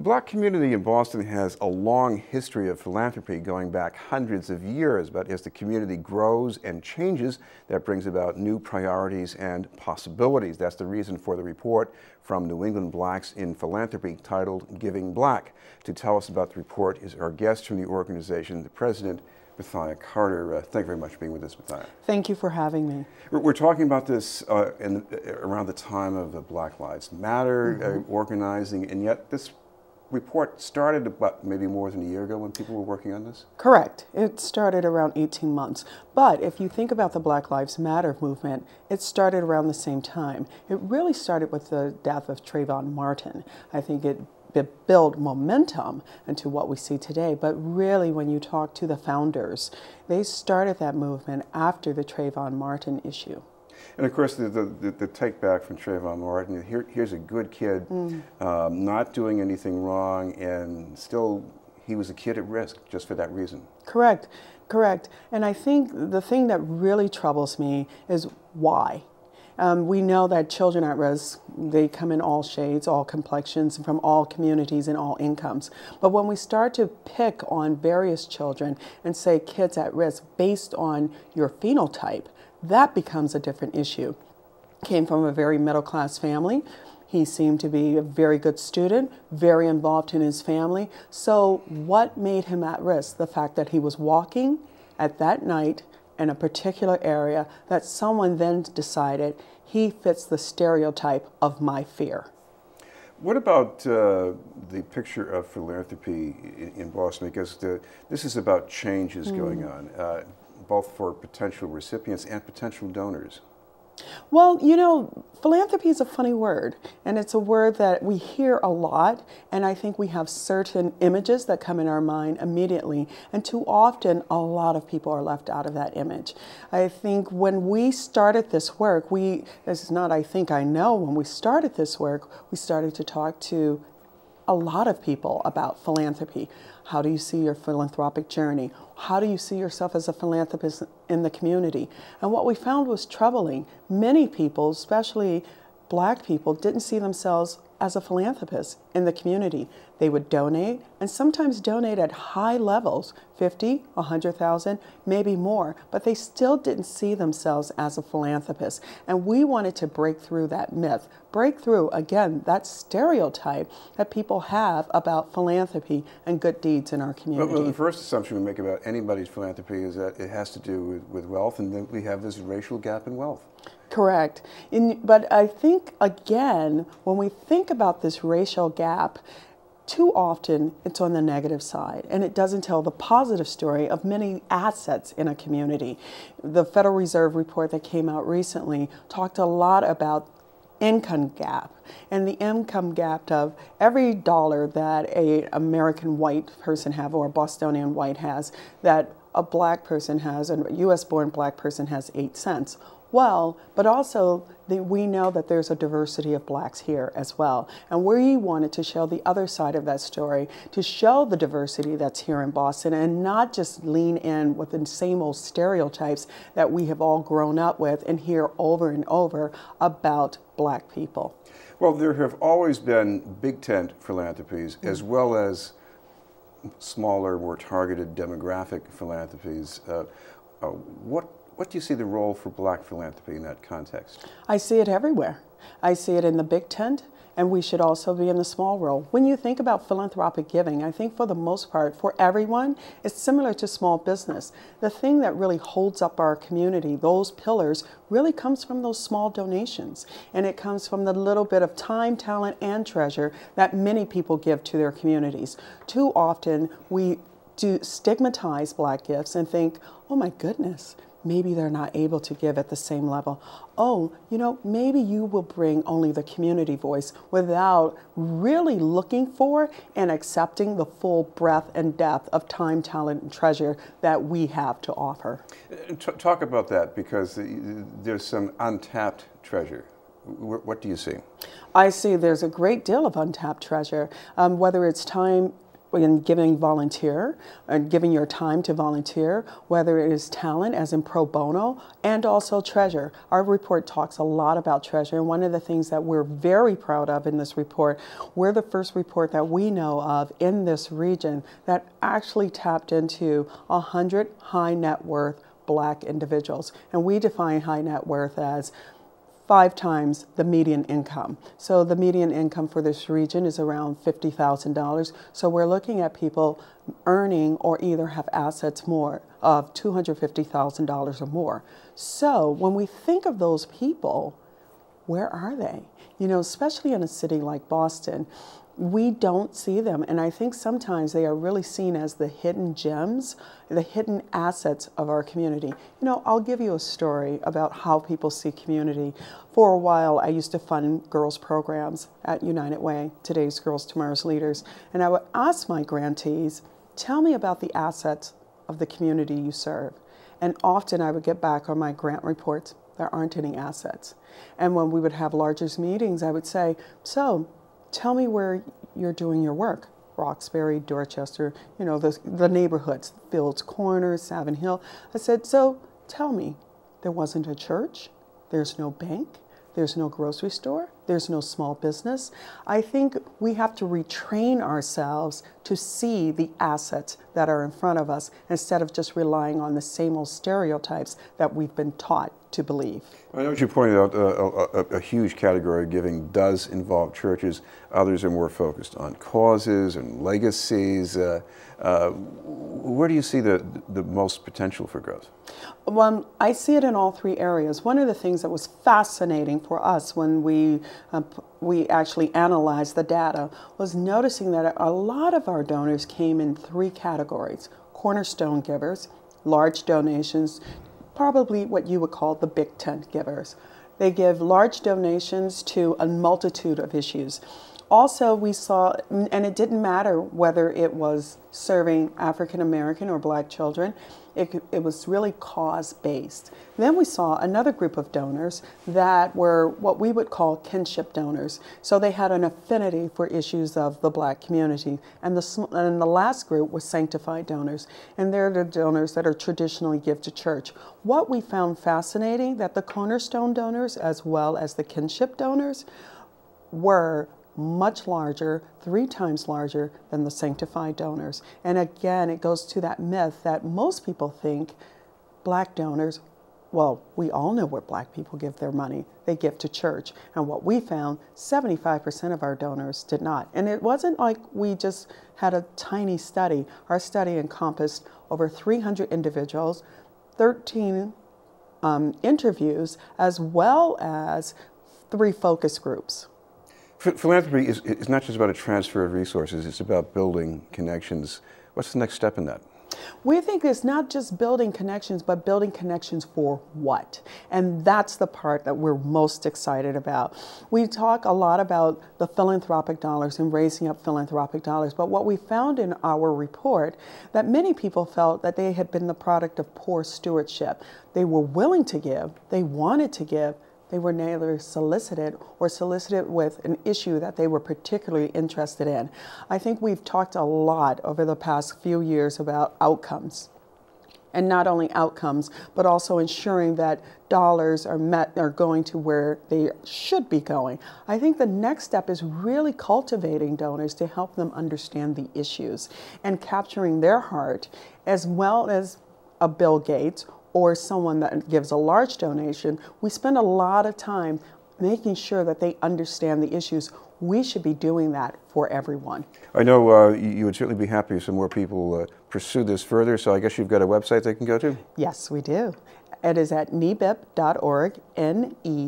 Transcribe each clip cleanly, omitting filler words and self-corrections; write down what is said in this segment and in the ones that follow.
The Black community in Boston has a long history of philanthropy going back hundreds of years, but as the community grows and changes, that brings about new priorities and possibilities. That's the reason for the report from New England Blacks in Philanthropy titled Giving Black. To tell us about the report is our guest from the organization, the president, Bithiah Carter. Thank you very much for being with us, Bithiah. Thank you for having me. We're talking about this around the time of the Black Lives Matter organizing, and yet this report started about maybe more than a year ago when people were working on this? Correct. It started around 18 months. But if you think about the Black Lives Matter movement, it started around the same time. It really started with the death of Trayvon Martin. I think it built momentum into what we see today. But really, when you talk to the founders, they started that movement after the Trayvon Martin issue. And of course, the take back from Trayvon Martin, here's a good kid, not doing anything wrong, and still he was a kid at risk just for that reason. Correct, correct. And I think the thing that really troubles me is why. We know that children at risk, they come in all shades, all complexions, from all communities and all incomes. But when we start to pick on various children and say kids at risk based on your phenotype, that becomes a different issue. Came from a very middle-class family. He seemed to be a very good student, very involved in his family. So what made him at risk? The fact that he was walking at that night in a particular area that someone then decided he fits the stereotype of my fear. What about the picture of philanthropy in Boston? Because this is about changes going on, both for potential recipients and potential donors. Well, you know, philanthropy is a funny word, and it's a word that we hear a lot, and I think we have certain images that come in our mind immediately, and too often a lot of people are left out of that image. I think when we started this work, this is not I think, I know, when we started this work, we started to talk to a lot of people about philanthropy. How do you see your philanthropic journey? How do you see yourself as a philanthropist in the community? And what we found was troubling. Many people, especially Black people, didn't see themselves as a philanthropist in the community. They would donate, and sometimes donate at high levels, 50, 100,000, maybe more, but they still didn't see themselves as a philanthropist. And we wanted to break through that myth, break through, again, that stereotype that people have about philanthropy and good deeds in our community. Well, the first assumption we make about anybody's philanthropy is that it has to do with wealth, and then we have this racial gap in wealth. Correct. But I think, again, when we think about this racial gap, too often it's on the negative side, and it doesn't tell the positive story of many assets in a community. The Federal Reserve report that came out recently talked a lot about income gap, and the income gap of every dollar that an American white person have or a Bostonian white has, that a Black person has, a U.S.-born Black person has 8 cents. Well, but also we know that there's a diversity of Blacks here as well. And we wanted to show the other side of that story, to show the diversity that's here in Boston and not just lean in with the same old stereotypes that we have all grown up with and hear over and over about Black people. Well, there have always been big tent philanthropies as well as smaller, more targeted demographic philanthropies. What do you see the role for Black philanthropy in that context? I see it everywhere. I see it in the big tent, and we should also be in the small role. When you think about philanthropic giving, I think for the most part, for everyone, it's similar to small business. The thing that really holds up our community, those pillars, really comes from those small donations. And it comes from the little bit of time, talent, and treasure that many people give to their communities. Too often, we do stigmatize Black gifts and think, oh my goodness, maybe they're not able to give at the same level. Oh, you know, maybe you will bring only the community voice without really looking for and accepting the full breadth and depth of time, talent, and treasure that we have to offer. Talk about that, because there's some untapped treasure. What do you see? I see there's a great deal of untapped treasure, whether it's time, in giving volunteer and giving your time to volunteer, whether it is talent as in pro bono, and also treasure. Our report talks a lot about treasure, and one of the things that we're very proud of in this report, we're the first report that we know of in this region that actually tapped into 100 high net worth Black individuals. And we define high net worth as 5 times the median income. So the median income for this region is around $50,000. So we're looking at people earning or either have assets more of $250,000 or more. So when we think of those people, where are they? You know, especially in a city like Boston, we don't see them. And I think sometimes they are really seen as the hidden gems, the hidden assets of our community. You know, I'll give you a story about how people see community. For a while, I used to fund girls' programs at United Way, today's Girls, Tomorrow's Leaders. And I would ask my grantees, tell me about the assets of the community you serve. And often I would get back on my grant reports, there aren't any assets. And when we would have larger meetings, I would say, so, tell me where you're doing your work. Roxbury, Dorchester, you know, the neighborhoods, Fields Corners, Savin Hill. I said, so tell me, there wasn't a church, there's no bank, there's no grocery store, there's no small business. I think we have to retrain ourselves to see the assets that are in front of us instead of just relying on the same old stereotypes that we've been taught to believe. I know you pointed out a huge category of giving does involve churches. Others are more focused on causes and legacies. Where do you see the most potential for growth? Well, I see it in all 3 areas. One of the things that was fascinating for us when we actually analyzed the data was noticing that a lot of our donors came in 3 categories: cornerstone givers, large donations, probably what you would call the big tent givers. They give large donations to a multitude of issues. Also, we saw, and it didn't matter whether it was serving African American or Black children, it was really cause-based. Then we saw another group of donors that were what we would call kinship donors. So they had an affinity for issues of the Black community. And the last group was sanctified donors. And they're the donors that are traditionally give to church. What we found fascinating, that the cornerstone donors as well as the kinship donors were much larger, 3 times larger than the sanctified donors. And again, it goes to that myth that most people think Black donors, well, we all know where Black people give their money. They give to church. And what we found, 75% of our donors did not. And it wasn't like we just had a tiny study. Our study encompassed over 300 individuals, 13 interviews, as well as 3 focus groups. Philanthropy is not just about a transfer of resources, it's about building connections. What's the next step in that? We think it's not just building connections, but building connections for what? And that's the part that we're most excited about. We talk a lot about the philanthropic dollars and raising up philanthropic dollars, but what we found in our report, that many people felt that they had been the product of poor stewardship. They were willing to give, they wanted to give, they were neither solicited or solicited with an issue that they were particularly interested in. I think we've talked a lot over the past few years about outcomes. And not only outcomes, but also ensuring that dollars are going to where they should be going. I think the next step is really cultivating donors to help them understand the issues and capturing their heart, as well as a Bill Gates or someone that gives a large donation. We spend a lot of time making sure that they understand the issues. We should be doing that for everyone. I know you would certainly be happy if some more people pursue this further, so I guess you've got a website they can go to? Yes, we do. It is at nebip.org, nebip.org.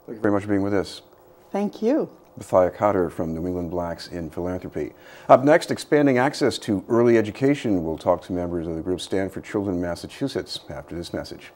Thank you very much for being with us. Thank you. Bithiah Cotter from New England Blacks in Philanthropy. Up next, expanding access to early education. We'll talk to members of the group Stand for Children Massachusetts after this message.